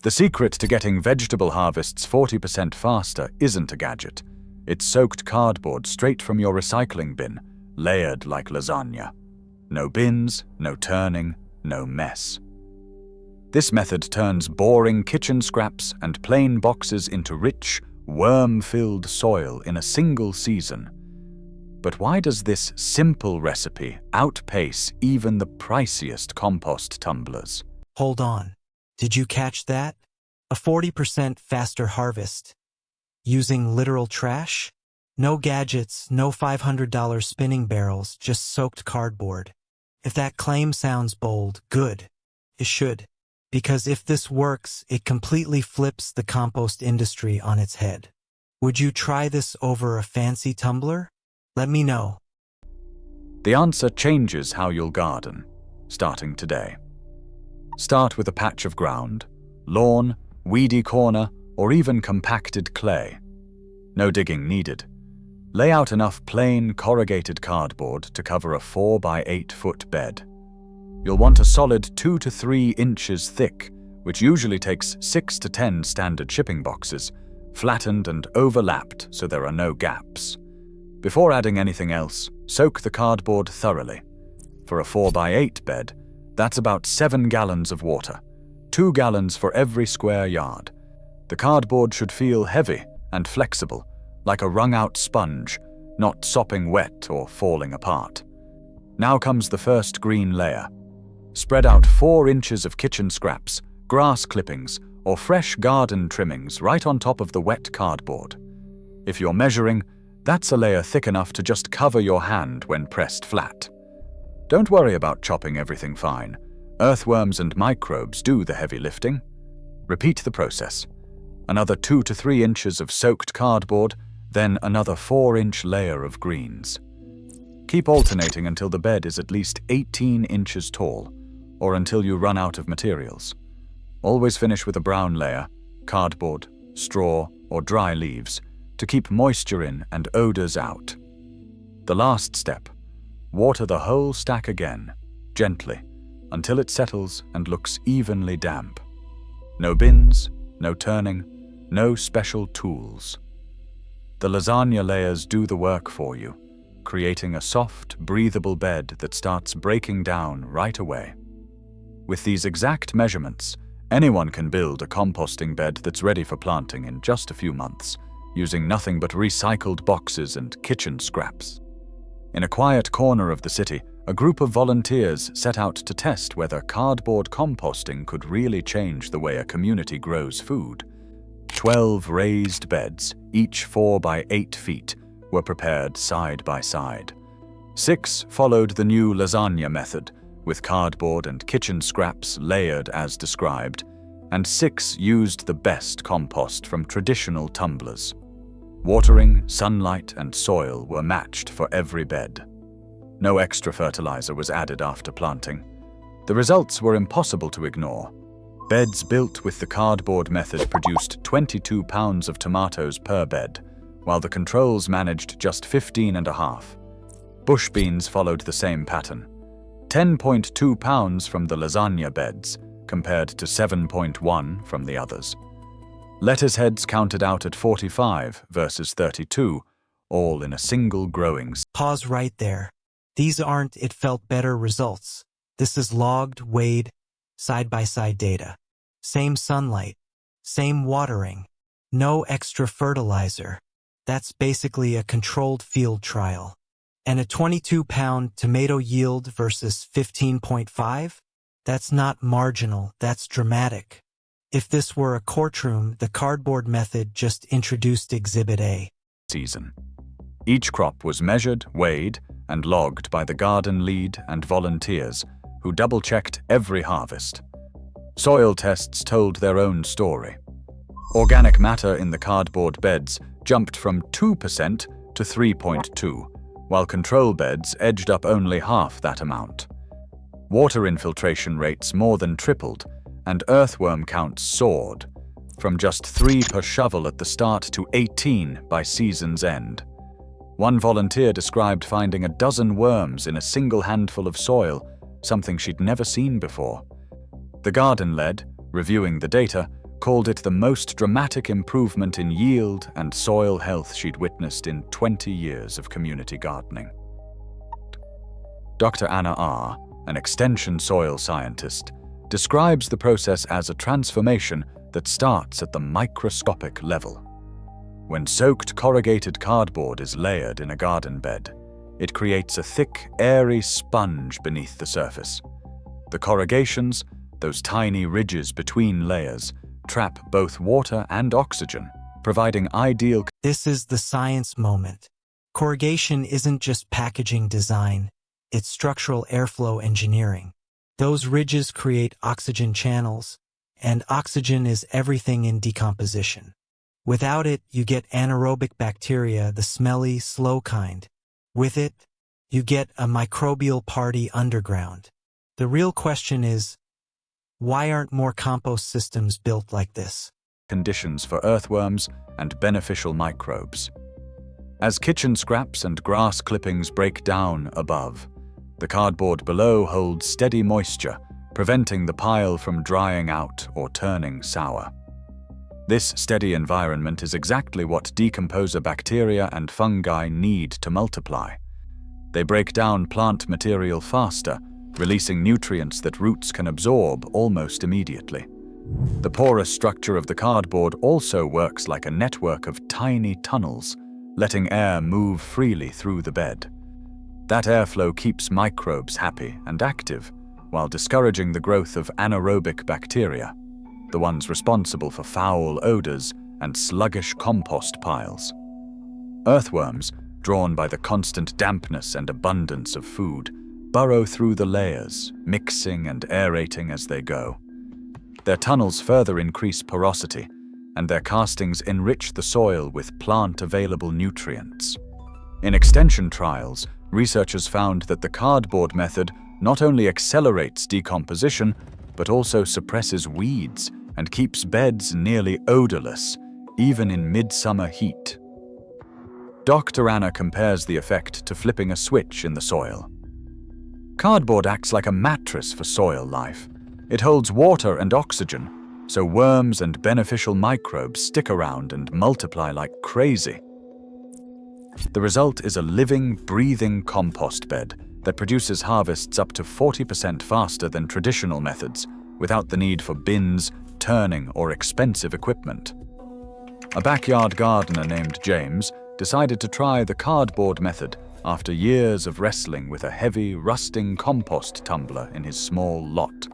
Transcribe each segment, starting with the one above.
The secret to getting vegetable harvests 40% faster isn't a gadget. It's soaked cardboard straight from your recycling bin, layered like lasagna. No bins, no turning, no mess. This method turns boring kitchen scraps and plain boxes into rich, worm-filled soil in a single season. But why does this simple recipe outpace even the priciest compost tumblers? Hold on. Did you catch that? A 40% faster harvest. Using literal trash? No gadgets, no $500 spinning barrels, just soaked cardboard. If that claim sounds bold, good. It should. Because if this works, it completely flips the compost industry on its head. Would you try this over a fancy tumbler? Let me know. The answer changes how you'll garden, starting today. Start with a patch of ground, lawn, weedy corner, or even compacted clay. No digging needed. Lay out enough plain, corrugated cardboard to cover a 4 by 8 foot bed. You'll want a solid 2 to 3 inches thick, which usually takes 6 to 10 standard shipping boxes, flattened and overlapped so there are no gaps. Before adding anything else, soak the cardboard thoroughly. For a 4 by 8 bed, that's about 7 gallons of water, 2 gallons for every square yard. The cardboard should feel heavy and flexible, like a wrung-out sponge, not sopping wet or falling apart. Now comes the first green layer. Spread out 4 inches of kitchen scraps, grass clippings, or fresh garden trimmings right on top of the wet cardboard. If you're measuring, that's a layer thick enough to just cover your hand when pressed flat. Don't worry about chopping everything fine. Earthworms and microbes do the heavy lifting. Repeat the process. Another 2 to 3 inches of soaked cardboard, then another 4-inch layer of greens. Keep alternating until the bed is at least 18 inches tall, or until you run out of materials. Always finish with a brown layer, cardboard, straw, or dry leaves, to keep moisture in and odors out. The last step. Water the whole stack again, gently, until it settles and looks evenly damp. No bins, no turning, no special tools. The lasagna layers do the work for you, creating a soft, breathable bed that starts breaking down right away. With these exact measurements, anyone can build a composting bed that's ready for planting in just a few months, using nothing but recycled boxes and kitchen scraps. In a quiet corner of the city, a group of volunteers set out to test whether cardboard composting could really change the way a community grows food. 12 raised beds, each 4 by 8 feet, were prepared side by side. 6 followed the new lasagna method, with cardboard and kitchen scraps layered as described, and 6 used the best compost from traditional tumblers. Watering, sunlight, and soil were matched for every bed. No extra fertilizer was added after planting. The results were impossible to ignore. Beds built with the cardboard method produced 22 pounds of tomatoes per bed, while the controls managed just 15.5. Bush beans followed the same pattern. 10.2 pounds from the lasagna beds, compared to 7.1 from the others. Lettuce heads counted out at 45 versus 32, all in a single growing. Pause right there. These aren't "it felt better" results. This is logged, weighed, side-by-side data. Same sunlight, same watering, no extra fertilizer. That's basically a controlled field trial. And a 22-pound tomato yield versus 15.5? That's not marginal, that's dramatic. If this were a courtroom, the cardboard method just introduced Exhibit A. Season. Each crop was measured, weighed, and logged by the garden lead and volunteers, who double-checked every harvest. Soil tests told their own story. Organic matter in the cardboard beds jumped from 2% to 3.2%, while control beds edged up only half that amount. Water infiltration rates more than tripled, and earthworm counts soared, from just 3 per shovel at the start to 18 by season's end. One volunteer described finding a dozen worms in a single handful of soil, something she'd never seen before. The garden lead, reviewing the data, called it the most dramatic improvement in yield and soil health she'd witnessed in 20 years of community gardening. Dr. Anna R., an extension soil scientist, describes the process as a transformation that starts at the microscopic level. When soaked corrugated cardboard is layered in a garden bed, it creates a thick, airy sponge beneath the surface. The corrugations, those tiny ridges between layers, trap both water and oxygen, providing ideal. This is the science moment. Corrugation isn't just packaging design, it's structural airflow engineering. Those ridges create oxygen channels, and oxygen is everything in decomposition. Without it, you get anaerobic bacteria, the smelly, slow kind. With it, you get a microbial party underground. The real question is, why aren't more compost systems built like this? Conditions for earthworms and beneficial microbes. As kitchen scraps and grass clippings break down above, the cardboard below holds steady moisture, preventing the pile from drying out or turning sour. This steady environment is exactly what decomposer bacteria and fungi need to multiply. They break down plant material faster, releasing nutrients that roots can absorb almost immediately. The porous structure of the cardboard also works like a network of tiny tunnels, letting air move freely through the bed. That airflow keeps microbes happy and active, while discouraging the growth of anaerobic bacteria, the ones responsible for foul odors and sluggish compost piles. Earthworms, drawn by the constant dampness and abundance of food, burrow through the layers, mixing and aerating as they go. Their tunnels further increase porosity, and their castings enrich the soil with plant-available nutrients. In extension trials, researchers found that the cardboard method not only accelerates decomposition, but also suppresses weeds and keeps beds nearly odorless, even in midsummer heat. Dr. Anna compares the effect to flipping a switch in the soil. Cardboard acts like a mattress for soil life. It holds water and oxygen, so worms and beneficial microbes stick around and multiply like crazy. The result is a living, breathing compost bed that produces harvests up to 40% faster than traditional methods, without the need for bins, turning, or expensive equipment. A backyard gardener named James decided to try the cardboard method after years of wrestling with a heavy, rusting compost tumbler in his small lot.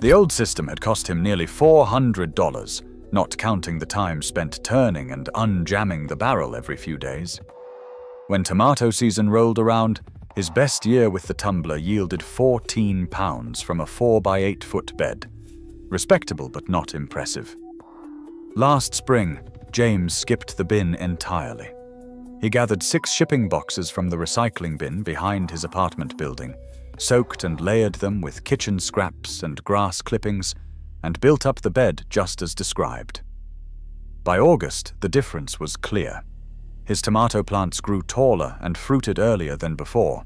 The old system had cost him nearly $400, not counting the time spent turning and unjamming the barrel every few days. When tomato season rolled around, his best year with the tumbler yielded 14 pounds from a 4x8 foot bed. Respectable but not impressive. Last spring, James skipped the bin entirely. He gathered 6 shipping boxes from the recycling bin behind his apartment building, soaked and layered them with kitchen scraps and grass clippings, and built up the bed just as described. By August, the difference was clear. His tomato plants grew taller and fruited earlier than before.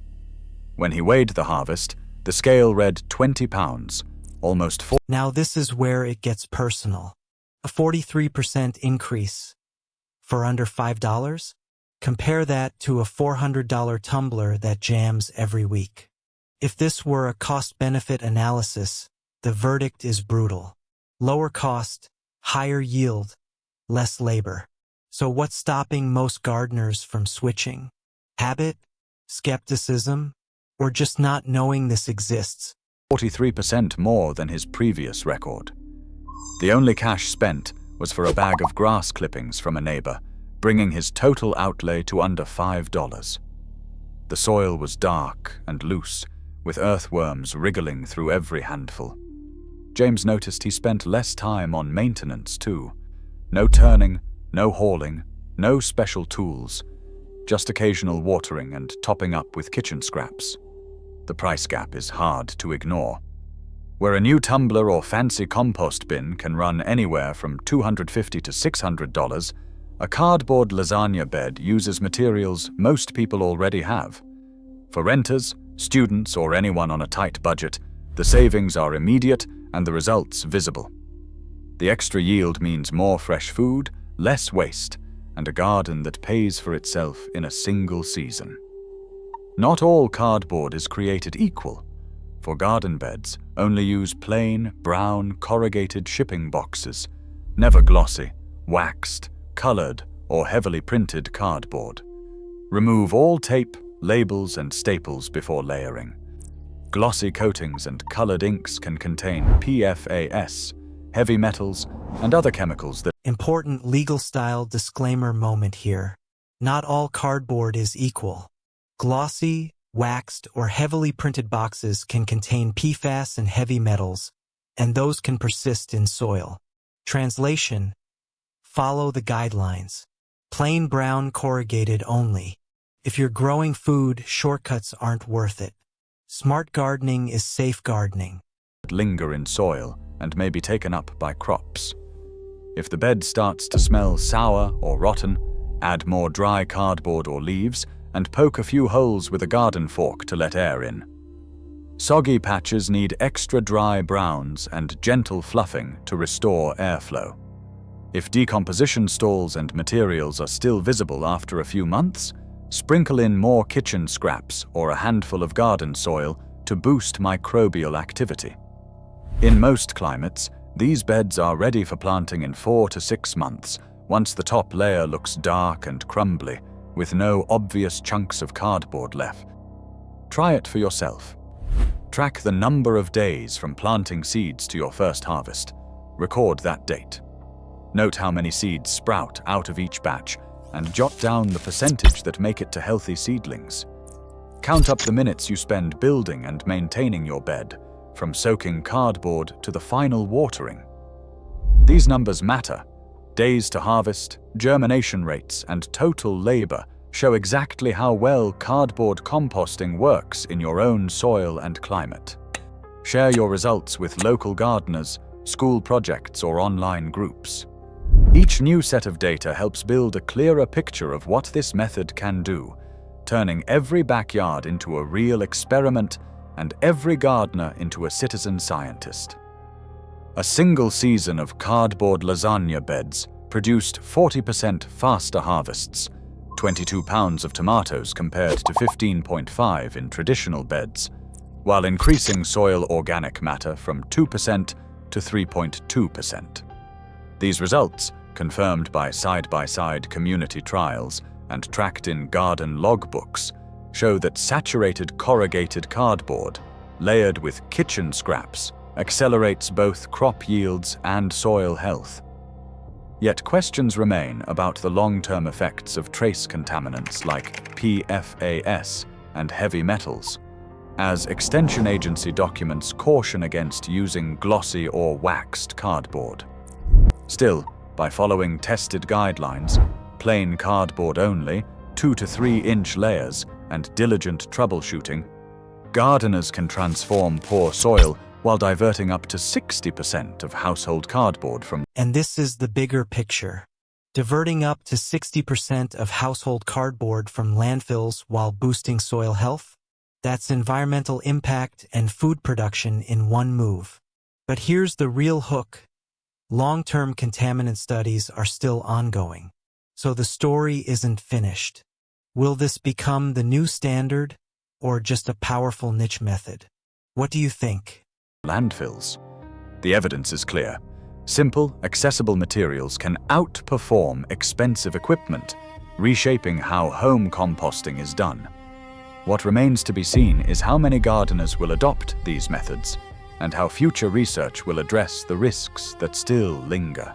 When he weighed the harvest, the scale read 20 pounds, almost 4. Now this is where it gets personal. A 43% increase for under $5? Compare that to a $400 tumbler that jams every week. If this were a cost-benefit analysis, the verdict is brutal. Lower cost, higher yield, less labor. So what's stopping most gardeners from switching? Habit? Skepticism? Or just not knowing this exists? 43% more than his previous record. The only cash spent was for a bag of grass clippings from a neighbor, bringing his total outlay to under $5. The soil was dark and loose, with earthworms wriggling through every handful. James noticed he spent less time on maintenance too. No turning, no hauling, no special tools, just occasional watering and topping up with kitchen scraps. The price gap is hard to ignore. Where a new tumbler or fancy compost bin can run anywhere from $250 to $600, a cardboard lasagna bed uses materials most people already have. For renters, students, or anyone on a tight budget, the savings are immediate and the results visible. The extra yield means more fresh food, less waste, and a garden that pays for itself in a single season. Not all cardboard is created equal. For garden beds, only use plain, brown, corrugated shipping boxes, never glossy, waxed, colored, or heavily printed cardboard. Remove all tape, labels, and staples before layering. Glossy coatings and colored inks can contain PFAS, heavy metals, and other chemicals that... Important legal style disclaimer moment here. Not all cardboard is equal. Glossy, waxed, or heavily printed boxes can contain PFAS and heavy metals, and those can persist in soil. Translation: follow the guidelines. Plain brown corrugated only. If you're growing food, shortcuts aren't worth it. Smart gardening is safe gardening. Linger in soil and may be taken up by crops. If the bed starts to smell sour or rotten, add more dry cardboard or leaves and poke a few holes with a garden fork to let air in. Soggy patches need extra dry browns and gentle fluffing to restore airflow. If decomposition stalls and materials are still visible after a few months, sprinkle in more kitchen scraps or a handful of garden soil to boost microbial activity. In most climates, these beds are ready for planting in 4 to 6 months, once the top layer looks dark and crumbly, with no obvious chunks of cardboard left. Try it for yourself. Track the number of days from planting seeds to your first harvest. Record that date. Note how many seeds sprout out of each batch, and jot down the percentage that make it to healthy seedlings. Count up the minutes you spend building and maintaining your bed, from soaking cardboard to the final watering. These numbers matter. Days to harvest, germination rates, and total labor show exactly how well cardboard composting works in your own soil and climate. Share your results with local gardeners, school projects, or online groups. Each new set of data helps build a clearer picture of what this method can do, turning every backyard into a real experiment and every gardener into a citizen scientist. A single season of cardboard lasagna beds produced 40% faster harvests, 22 pounds of tomatoes compared to 15.5 in traditional beds, while increasing soil organic matter from 2% to 3.2%. These results, confirmed by side-by-side community trials and tracked in garden logbooks, show that saturated corrugated cardboard, layered with kitchen scraps, accelerates both crop yields and soil health. Yet questions remain about the long-term effects of trace contaminants like PFAS and heavy metals, as Extension Agency documents caution against using glossy or waxed cardboard. Still, by following tested guidelines, plain cardboard only, 2 to 3 inch layers, and diligent troubleshooting, gardeners can transform poor soil while diverting up to 60% of household cardboard from... And this is the bigger picture. Diverting up to 60% of household cardboard from landfills while boosting soil health? That's environmental impact and food production in one move. But here's the real hook. Long-term contaminant studies are still ongoing, so the story isn't finished. Will this become the new standard, or just a powerful niche method? What do you think? Landfills. The evidence is clear. Simple, accessible materials can outperform expensive equipment, reshaping how home composting is done. What remains to be seen is how many gardeners will adopt these methods, and how future research will address the risks that still linger.